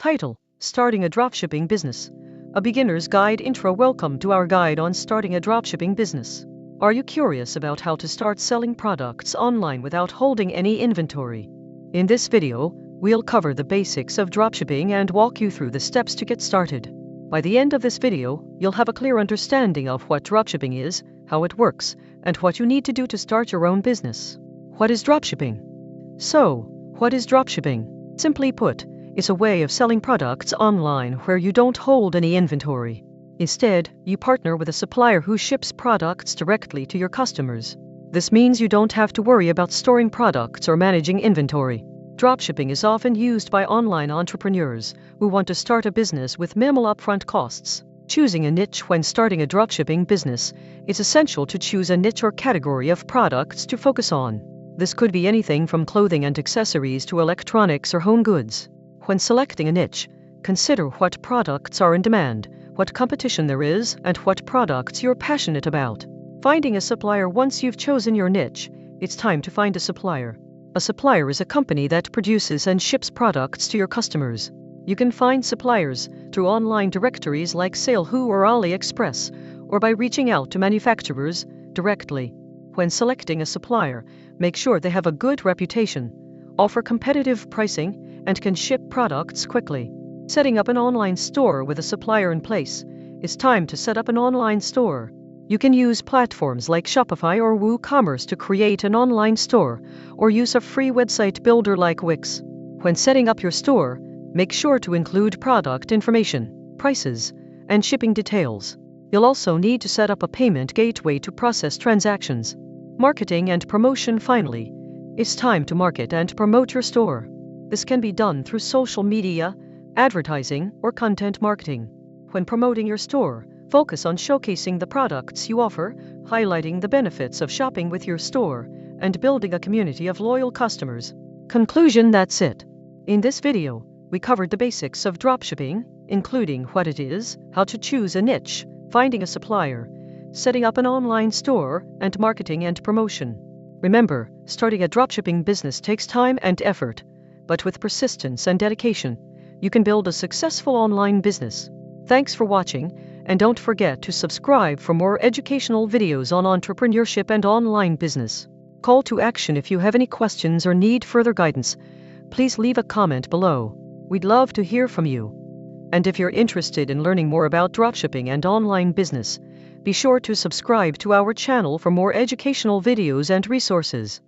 Title: Starting a Dropshipping Business. A Beginner's Guide Intro. Welcome to our guide on starting a dropshipping business. Are you curious about how to start selling products online without holding any inventory? In this video, we'll cover the basics of dropshipping and walk you through the steps to get started. By the end of this video, you'll have a clear understanding of what dropshipping is, how it works, and what you need to do to start your own business. What is dropshipping? So, what is dropshipping? Simply put, it's a way of selling products online where you don't hold any inventory. Instead, you partner with a supplier who ships products directly to your customers. This means you don't have to worry about storing products or managing inventory. Dropshipping is often used by online entrepreneurs who want to start a business with minimal upfront costs. Choosing a niche when starting a dropshipping business, it's essential to choose a niche or category of products to focus on. This could be anything from clothing and accessories to electronics or home goods. When selecting a niche, consider what products are in demand, what competition there is, and what products you're passionate about. Finding a supplier. Once you've chosen your niche, it's time to find a supplier. A supplier is a company that produces and ships products to your customers. You can find suppliers through online directories like Salehu or AliExpress, or by reaching out to manufacturers directly. When selecting a supplier, make sure they have a good reputation, offer competitive pricing, and can ship products quickly. Setting up an online store with a supplier in place. It's time to set up an online store. You can use platforms like Shopify or WooCommerce to create an online store, or use a free website builder like Wix. When setting up your store, make sure to include product information, prices, and shipping details. You'll also need to set up a payment gateway to process transactions. Marketing and promotion. Finally, it's time to market and promote your store. This can be done through social media, advertising, or content marketing. When promoting your store, focus on showcasing the products you offer, highlighting the benefits of shopping with your store, and building a community of loyal customers. Conclusion: that's it. In this video, we covered the basics of dropshipping, including what it is, how to choose a niche, finding a supplier, setting up an online store, and marketing and promotion. Remember, starting a dropshipping business takes time and effort, but with persistence and dedication, you can build a successful online business. Thanks for watching, and don't forget to subscribe for more educational videos on entrepreneurship and online business. Call to action: if you have any questions or need further guidance, please leave a comment below. We'd love to hear from you. And if you're interested in learning more about dropshipping and online business, be sure to subscribe to our channel for more educational videos and resources.